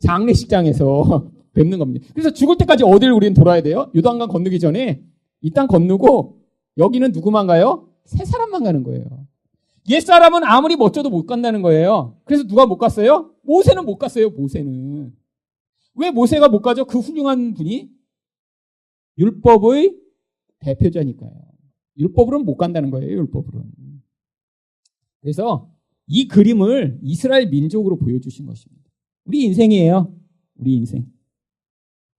B: 장례식장에서 뵙는 겁니다. 그래서 죽을 때까지 어디를 우리는 돌아야 돼요? 요단강 건너기 전에 이 땅 건너고 여기는 누구만 가요? 세 사람만 가는 거예요. 옛사람은 아무리 멋져도 못 간다는 거예요. 그래서 누가 못 갔어요? 모세는 못 갔어요. 모세는. 왜 모세가 못 가죠? 그 훌륭한 분이 율법의 대표자니까요. 율법으로는 못 간다는 거예요. 율법으로는. 그래서 이 그림을 이스라엘 민족으로 보여주신 것입니다. 우리 인생이에요. 우리 인생.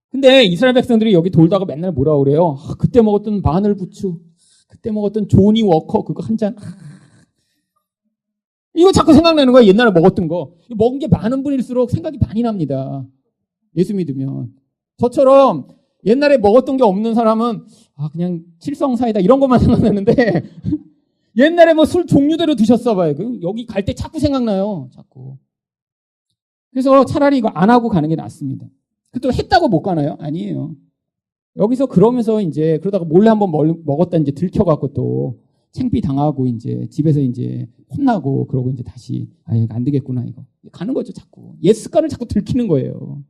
B: 근데 이스라엘 백성들이 여기 돌다가 맨날 뭐라 그래요? 그때 먹었던 마늘 부추, 그때 먹었던 조니 워커 그거 한 잔. 이거 자꾸 생각나는 거야. 옛날에 먹었던 거. 먹은 게 많은 분일수록 생각이 많이 납니다. 예수 믿으면. 저처럼 옛날에 먹었던 게 없는 사람은 그냥 칠성사이다 이런 것만 생각나는데 옛날에 뭐 술 종류대로 드셨어 봐요. 여기 갈 때 자꾸 생각나요. 자꾸. 그래서 차라리 이거 안 하고 가는 게 낫습니다. 또 했다고 못 가나요? 아니에요. 여기서 그러면서 이제 그러다가 몰래 한번 먹었다 이제 들켜갖고 또 창피 당하고 이제 집에서 이제 혼나고 그러고 이제 다시 이거 안 되겠구나 이거 가는 거죠 자꾸. 옛 습관을 자꾸 들키는 거예요.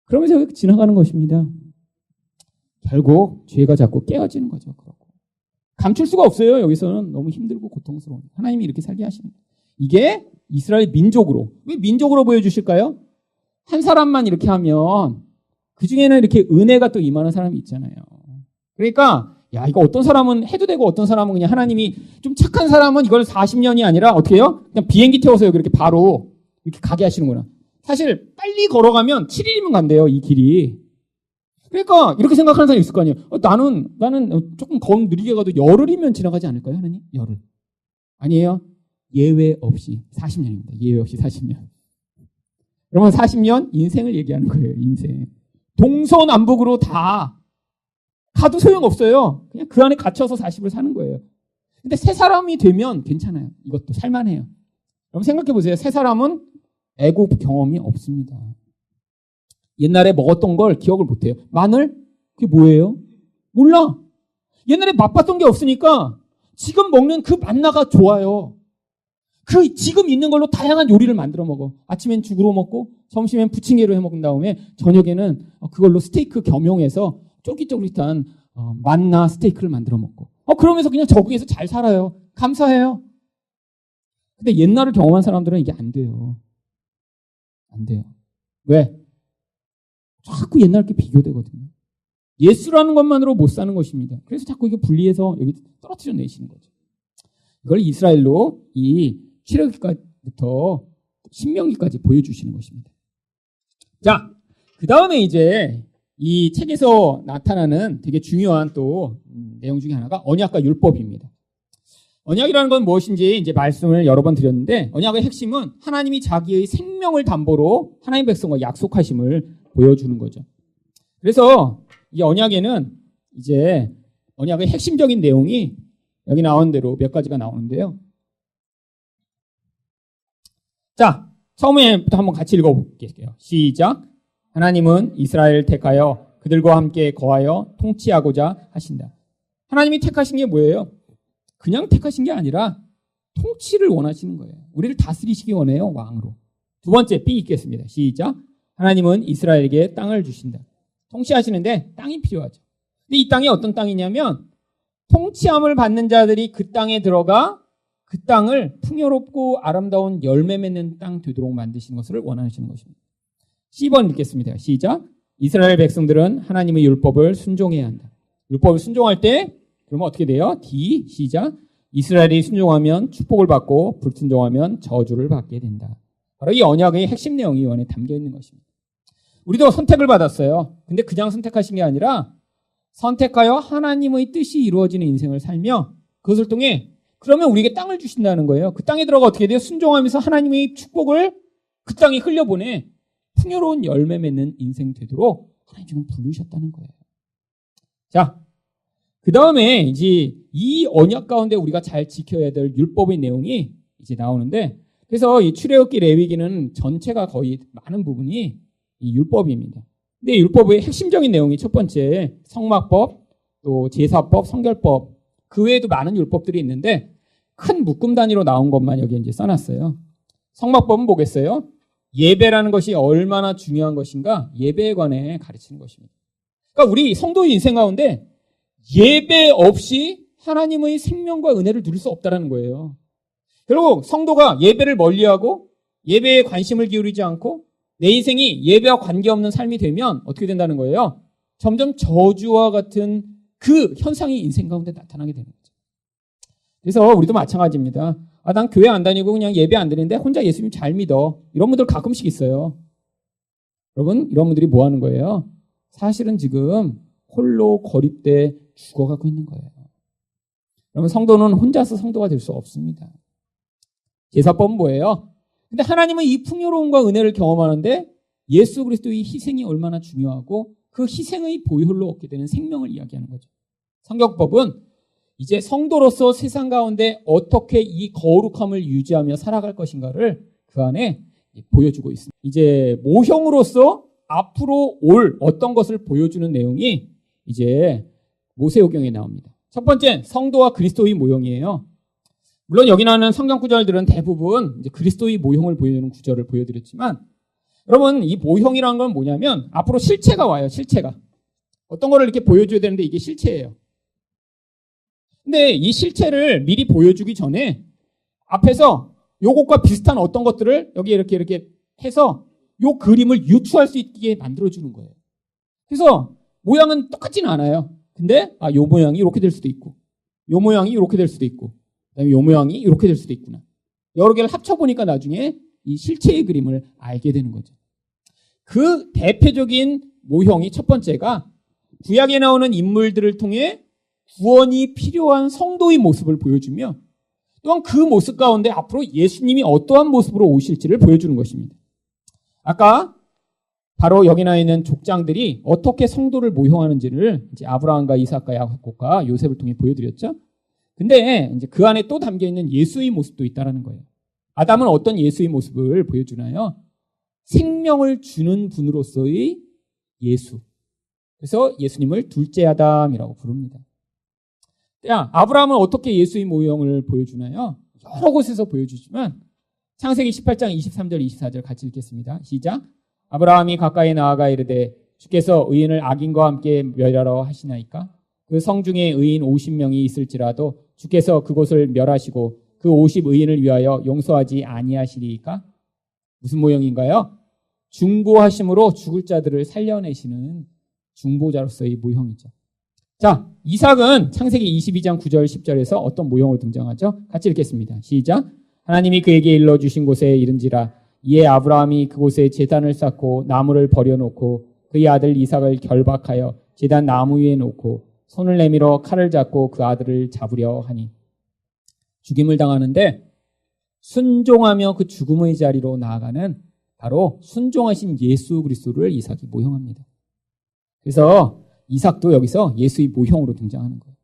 B: 그러면서 지나가는 것입니다. 결국 죄가 자꾸 깨어지는 거죠. 그렇고 감출 수가 없어요. 여기서는 너무 힘들고 고통스러운. 하나님이 이렇게 살게 하시는 거예요. 이게 이스라엘 민족으로. 왜 민족으로 보여주실까요? 한 사람만 이렇게 하면 그 중에는 이렇게 은혜가 또 임하는 사람이 있잖아요. 그러니까 이거 어떤 사람은 해도 되고 어떤 사람은 그냥 하나님이 좀 착한 사람은 이걸 40년이 아니라 어떻게 해요? 그냥 비행기 태워서 여기 이렇게 바로 이렇게 가게 하시는구나. 사실 빨리 걸어가면 7일이면 간대요. 이 길이. 그러니까 이렇게 생각하는 사람이 있을 거 아니에요. 나는 조금 건 느리게 가도 열흘이면 지나가지 않을까요? 하나님? 열흘. 아니에요. 예외 없이 40년입니다. 예외 없이 40년. 그러면 40년 인생을 얘기하는 거예요. 인생. 동서남북으로 다 가도 소용없어요. 그냥 그 안에 갇혀서 40을 사는 거예요. 근데 새 사람이 되면 괜찮아요. 이것도 살만해요. 여러분 생각해 보세요. 새 사람은 애국 경험이 없습니다. 옛날에 먹었던 걸 기억을 못해요. 마늘? 그게 뭐예요? 몰라. 옛날에 맛봤던 게 없으니까 지금 먹는 그 맛나가 좋아요. 그 지금 있는 걸로 다양한 요리를 만들어 먹어. 아침엔 죽으로 먹고 점심엔 부침개로 해 먹은 다음에 저녁에는 그걸로 스테이크 겸용해서 쫄깃쫄깃한 만나 스테이크를 만들어 먹고. 그러면서 그냥 적응해서 잘 살아요. 감사해요. 근데 옛날을 경험한 사람들은 이게 안 돼요. 안 돼요. 왜? 자꾸 옛날 게 비교되거든요. 예수라는 것만으로 못 사는 것입니다. 그래서 자꾸 이거 분리해서 여기 떨어뜨려 내시는 거죠. 이걸 이스라엘로 이 출애굽기부터 신명기까지 보여주시는 것입니다. 자, 그 다음에 이제 이 책에서 나타나는 되게 중요한 또 내용 중에 하나가 언약과 율법입니다. 언약이라는 건 무엇인지 이제 말씀을 여러 번 드렸는데 언약의 핵심은 하나님이 자기의 생명을 담보로 하나님 백성과 약속하심을 보여주는 거죠. 그래서 이 언약에는 이제 언약의 핵심적인 내용이 여기 나온 대로 몇 가지가 나오는데요. 자, 처음에부터 한번 같이 읽어볼게요. 시작. 하나님은 이스라엘을 택하여 그들과 함께 거하여 통치하고자 하신다. 하나님이 택하신 게 뭐예요? 그냥 택하신 게 아니라 통치를 원하시는 거예요. 우리를 다스리시기 원해요. 왕으로. 두 번째 B 읽겠습니다. 시작. 하나님은 이스라엘에게 땅을 주신다. 통치하시는데 땅이 필요하죠. 근데 이 땅이 어떤 땅이냐면 통치함을 받는 자들이 그 땅에 들어가 그 땅을 풍요롭고 아름다운 열매 맺는 땅 되도록 만드시는 것을 원하시는 것입니다. 10번 읽겠습니다. 시작. 이스라엘 백성들은 하나님의 율법을 순종해야 한다. 율법을 순종할 때 그러면 어떻게 돼요? D 시작. 이스라엘이 순종하면 축복을 받고 불순종하면 저주를 받게 된다. 바로 이 언약의 핵심 내용이 이 안에 담겨 있는 것입니다. 우리도 선택을 받았어요. 근데 그냥 선택하신 게 아니라 선택하여 하나님의 뜻이 이루어지는 인생을 살며 그것을 통해 그러면 우리에게 땅을 주신다는 거예요. 그 땅에 들어가 어떻게 돼요? 순종하면서 하나님의 축복을 그 땅에 흘려보내 풍요로운 열매 맺는 인생 되도록 하나님 지금 부르셨다는 거예요. 자, 그 다음에 이제 이 언약 가운데 우리가 잘 지켜야 될 율법의 내용이 이제 나오는데 그래서 이 출애굽기 레위기는 전체가 거의 많은 부분이 이 율법입니다. 근데 율법의 핵심적인 내용이 첫 번째 성막법, 또 제사법, 성결법 그 외에도 많은 율법들이 있는데 큰 묶음 단위로 나온 것만 여기 이제 써놨어요. 성막법은 뭐겠어요? 예배라는 것이 얼마나 중요한 것인가 예배에 관해 가르치는 것입니다. 그러니까 우리 성도의 인생 가운데 예배 없이 하나님의 생명과 은혜를 누릴 수 없다는 거예요. 결국 성도가 예배를 멀리하고 예배에 관심을 기울이지 않고 내 인생이 예배와 관계없는 삶이 되면 어떻게 된다는 거예요? 점점 저주와 같은 그 현상이 인생 가운데 나타나게 되는 거죠. 그래서 우리도 마찬가지입니다. 난 교회 안 다니고 그냥 예배 안 드리는데 혼자 예수님 잘 믿어. 이런 분들 가끔씩 있어요. 여러분, 이런 분들이 뭐 하는 거예요? 사실은 지금 홀로 고립돼 죽어가고 있는 거예요. 그러면 성도는 혼자서 성도가 될 수 없습니다. 제사법은 뭐예요? 근데 하나님은 이 풍요로움과 은혜를 경험하는데 예수 그리스도의 희생이 얼마나 중요하고 그 희생의 보혈로 얻게 되는 생명을 이야기하는 거죠. 성경법은 이제 성도로서 세상 가운데 어떻게 이 거룩함을 유지하며 살아갈 것인가를 그 안에 보여주고 있습니다. 이제 모형으로서 앞으로 올 어떤 것을 보여주는 내용이 이제 모세오경에 나옵니다. 첫 번째, 성도와 그리스도의 모형이에요. 물론 여기 나오는 성경 구절들은 대부분 이제 그리스도의 모형을 보여주는 구절을 보여드렸지만 여러분 이 모형이라는 건 뭐냐면 앞으로 실체가 와요. 실체가. 어떤 거를 이렇게 보여줘야 되는데 이게 실체예요. 근데 이 실체를 미리 보여주기 전에 앞에서 요것과 비슷한 어떤 것들을 여기 이렇게 해서 요 그림을 유추할 수 있게 만들어주는 거예요. 그래서 모양은 똑같지는 않아요. 근데 요 모양이 이렇게 될 수도 있고 요 모양이 이렇게 될 수도 있고 그다음에 요 모양이 이렇게 될 수도 있구나. 여러 개를 합쳐보니까 나중에 이 실체의 그림을 알게 되는 거죠. 그 대표적인 모형이 첫 번째가 구약에 나오는 인물들을 통해 구원이 필요한 성도의 모습을 보여주며 또한 그 모습 가운데 앞으로 예수님이 어떠한 모습으로 오실지를 보여주는 것입니다. 아까 바로 여기 나와 있는 족장들이 어떻게 성도를 모형하는지를 이제 아브라함과 이삭과 야곱과 요셉을 통해 보여드렸죠. 근데 이제 그 안에 또 담겨 있는 예수의 모습도 있다라는 거예요. 아담은 어떤 예수의 모습을 보여주나요? 생명을 주는 분으로서의 예수. 그래서 예수님을 둘째 아담이라고 부릅니다. 아브라함은 어떻게 예수의 모형을 보여주나요? 여러 곳에서 보여주지만 창세기 18장 23절 24절 같이 읽겠습니다. 시작. 아브라함이 가까이 나아가 이르되 주께서 의인을 악인과 함께 멸하러 하시나이까? 그 성 중에 의인 50명이 있을지라도 주께서 그곳을 멸하시고 그 50의인을 위하여 용서하지 아니하시리이까? 무슨 모형인가요? 중보하심으로 죽을 자들을 살려내시는 중보자로서의 모형이죠. 자, 이삭은 창세기 22장 9절 10절에서 어떤 모형으로 등장하죠? 같이 읽겠습니다. 시작. 하나님이 그에게 일러주신 곳에 이른지라 이에 아브라함이 그곳에 제단을 쌓고 나무를 버려놓고 그의 아들 이삭을 결박하여 제단 나무 위에 놓고 손을 내밀어 칼을 잡고 그 아들을 잡으려 하니 죽임을 당하는데 순종하며 그 죽음의 자리로 나아가는 바로 순종하신 예수 그리스도를 이삭이 모형합니다. 그래서 이삭도 여기서 예수의 모형으로 등장하는 거예요.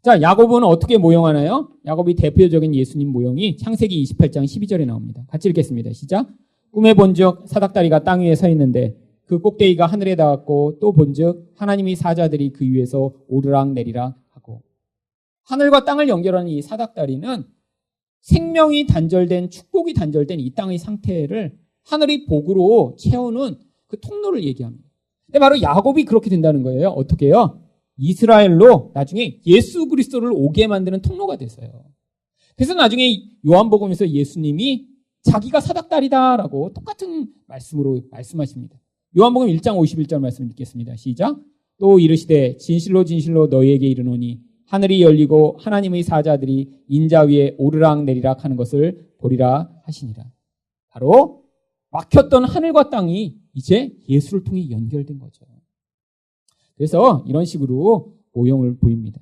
B: 자, 야곱은 어떻게 모형하나요? 야곱이 대표적인 예수님 모형이 창세기 28장 12절에 나옵니다. 같이 읽겠습니다. 시작. 꿈에 본즉 사닥다리가 땅 위에 서 있는데 그 꼭대기가 하늘에 닿았고 또 본즉 하나님의 사자들이 그 위에서 오르락 내리락 하고. 하늘과 땅을 연결하는 이 사닥다리는 생명이 단절된, 축복이 단절된 이 땅의 상태를 하늘의 복으로 채우는 그 통로를 얘기합니다. 근데 바로 야곱이 그렇게 된다는 거예요. 어떻게 해요? 이스라엘로 나중에 예수 그리스도를 오게 만드는 통로가 돼서요. 그래서 나중에 요한복음에서 예수님이 자기가 사닥다리다라고 똑같은 말씀으로 말씀하십니다. 요한복음 1장 51절 말씀 읽겠습니다. 시작. 또 이르시되 진실로 진실로 너희에게 이르노니 하늘이 열리고 하나님의 사자들이 인자 위에 오르락 내리락 하는 것을 보리라 하시니라. 바로 막혔던 하늘과 땅이 이제 예수를 통해 연결된 거죠. 그래서 이런 식으로 모형을 보입니다.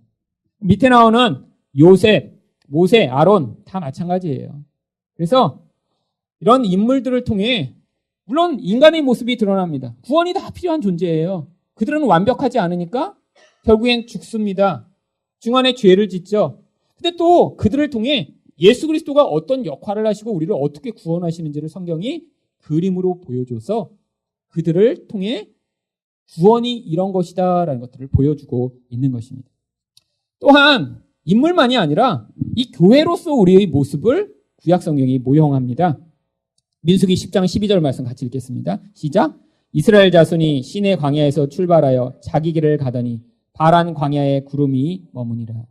B: 밑에 나오는 요셉, 모세, 아론 다 마찬가지예요. 그래서 이런 인물들을 통해 물론 인간의 모습이 드러납니다. 구원이 다 필요한 존재예요. 그들은 완벽하지 않으니까 결국엔 죽습니다. 중간에 죄를 짓죠. 근데 또 그들을 통해 예수 그리스도가 어떤 역할을 하시고 우리를 어떻게 구원하시는지를 성경이 그림으로 보여줘서 그들을 통해 구원이 이런 것이다라는 것들을 보여주고 있는 것입니다. 또한 인물만이 아니라 이 교회로서 우리의 모습을 구약 성경이 모형합니다. 민수기 10장 12절 말씀 같이 읽겠습니다. 시작. 이스라엘 자손이 시내 광야에서 출발하여 자기 길을 가더니 바란 광야에 구름이 머무니라.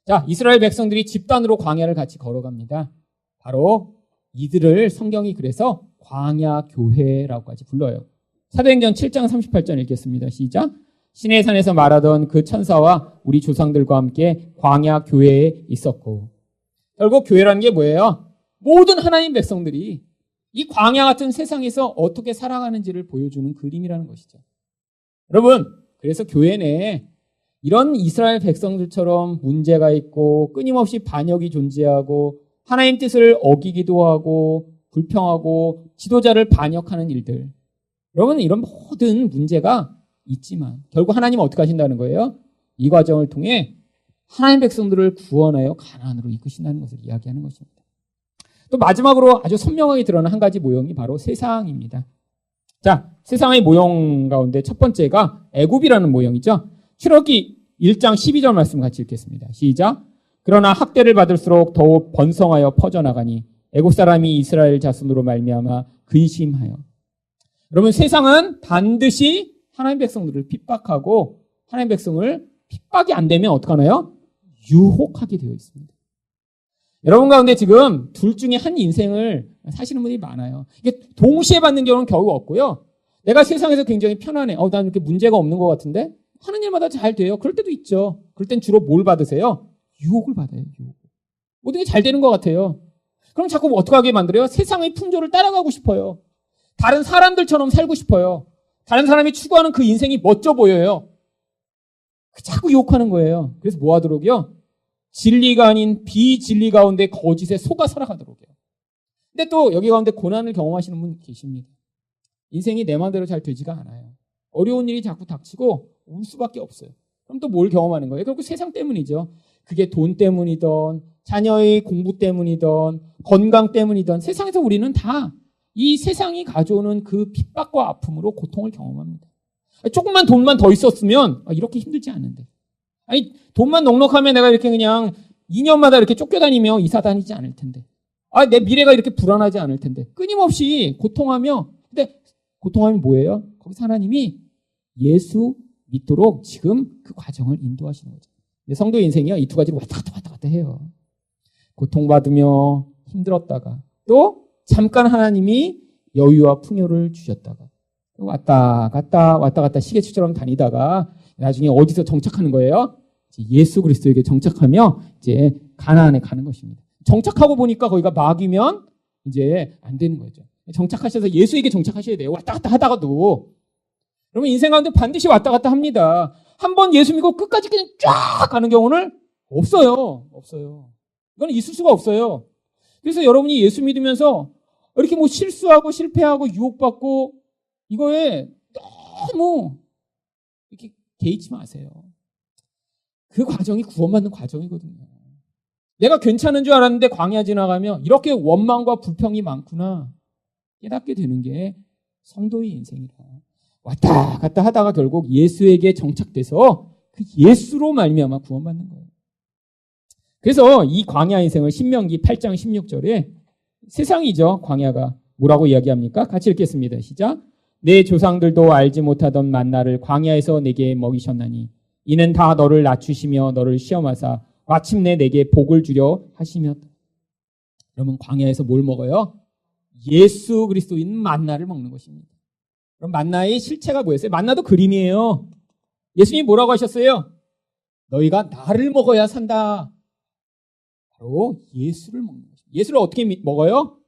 B: 자, 이스라엘 백성들이 집단으로 광야를 같이 걸어갑니다. 바로 이들을 성경이 그래서 광야 교회라고까지 불러요. 사도행전 7장 38절 읽겠습니다. 시작. 시내산에서 말하던 그 천사와 우리 조상들과 함께 광야 교회에 있었고. 결국 교회라는 게 뭐예요? 모든 하나님 백성들이 이 광야 같은 세상에서 어떻게 살아가는지를 보여주는 그림이라는 것이죠. 여러분, 그래서 교회 내에 이런 이스라엘 백성들처럼 문제가 있고 끊임없이 반역이 존재하고 하나님 뜻을 어기기도 하고 불평하고 지도자를 반역하는 일들. 여러분, 이런 모든 문제가 있지만 결국 하나님은 어떻게 하신다는 거예요? 이 과정을 통해 하나님 백성들을 구원하여 가나안으로 이끄신다는 것을 이야기하는 것입니다. 또 마지막으로 아주 선명하게 드러난 한 가지 모형이 바로 세상입니다. 자, 세상의 모형 가운데 첫 번째가 애굽이라는 모형이죠. 출애굽기 1장 12절 말씀 같이 읽겠습니다. 시작. 그러나 학대를 받을수록 더욱 번성하여 퍼져나가니 애굽 사람이 이스라엘 자손으로 말미암아 근심하여. 여러분, 세상은 반드시 하나님 백성들을 핍박하고 하나님 백성을 핍박이 안 되면 어떡하나요? 유혹하게 되어 있습니다. 여러분 가운데 지금 둘 중에 한 인생을 사시는 분이 많아요. 이게 동시에 받는 경우는 겨우 없고요. 내가 세상에서 굉장히 편안해. 난 이렇게 문제가 없는 것 같은데 하는 일마다 잘 돼요. 그럴 때도 있죠. 그럴 땐 주로 뭘 받으세요? 유혹을 받아요. 유혹. 모든 게 잘 되는 것 같아요. 그럼 자꾸 어떻게 하게 만들어요? 세상의 풍조를 따라가고 싶어요. 다른 사람들처럼 살고 싶어요. 다른 사람이 추구하는 그 인생이 멋져 보여요. 자꾸 유혹하는 거예요. 그래서 뭐 하도록요? 진리가 아닌 비진리 가운데 거짓에 속아 살아가도록요. 근데 또 여기 가운데 고난을 경험하시는 분 계십니다. 인생이 내 마음대로 잘 되지가 않아요. 어려운 일이 자꾸 닥치고 울 수밖에 없어요. 그럼 또 뭘 경험하는 거예요? 결국 세상 때문이죠. 그게 돈 때문이든 자녀의 공부 때문이든 건강 때문이든 세상에서 우리는 다 이 세상이 가져오는 그 핍박과 아픔으로 고통을 경험합니다. 조금만 돈만 더 있었으면 이렇게 힘들지 않은데. 아니, 돈만 넉넉하면 내가 이렇게 그냥 2년마다 이렇게 쫓겨다니며 이사 다니지 않을 텐데. 내 미래가 이렇게 불안하지 않을 텐데. 끊임없이 고통하며, 근데 고통하면 뭐예요? 거기서 하나님이 예수 믿도록 지금 그 과정을 인도하시는 거죠. 성도 인생이요, 이 두 가지를 왔다 갔다 해요. 고통받으며 힘들었다가 또 잠깐 하나님이 여유와 풍요를 주셨다가 왔다 갔다 시계추처럼 다니다가 나중에 어디서 정착하는 거예요? 예수 그리스도에게 정착하며 이제 가나안에 가는 것입니다. 정착하고 보니까 거기가 막이면 이제 안 되는 거죠. 정착하셔서 예수에게 정착하셔야 돼요. 왔다 갔다 하다가도. 그러면 인생 가운데 반드시 왔다 갔다 합니다. 한 번 예수 믿고 끝까지 그냥 쫙 가는 경우는 없어요. 이건 있을 수가 없어요. 그래서 여러분이 예수 믿으면서 이렇게 뭐 실수하고 실패하고 유혹받고 이거에 너무 이렇게 개의치 마세요. 그 과정이 구원받는 과정이거든요. 내가 괜찮은 줄 알았는데 광야 지나가면 이렇게 원망과 불평이 많구나 깨닫게 되는 게 성도의 인생이라. 왔다 갔다 하다가 결국 예수에게 정착돼서 그 예수로 말미암아 구원받는 거예요. 그래서 이 광야 인생을 신명기 8장 16절에 세상이죠. 광야가 뭐라고 이야기합니까? 같이 읽겠습니다. 시작. 내 조상들도 알지 못하던 만나를 광야에서 내게 먹이셨나니 이는 다 너를 낮추시며 너를 시험하사 마침내 내게 복을 주려 하시며. 여러분, 광야에서 뭘 먹어요? 예수 그리스도인 만나를 먹는 것입니다. 그럼 만나의 실체가 뭐였어요? 만나도 그림이에요. 예수님이 뭐라고 하셨어요? 너희가 나를 먹어야 산다. 바로 예수를 먹는 것입니다. 예수를 어떻게 먹어요?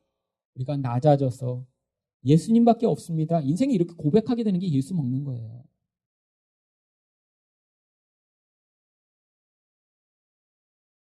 B: 우리가 낮아져서 예수님밖에 없습니다. 인생이 이렇게 고백하게 되는 게 예수 먹는 거예요.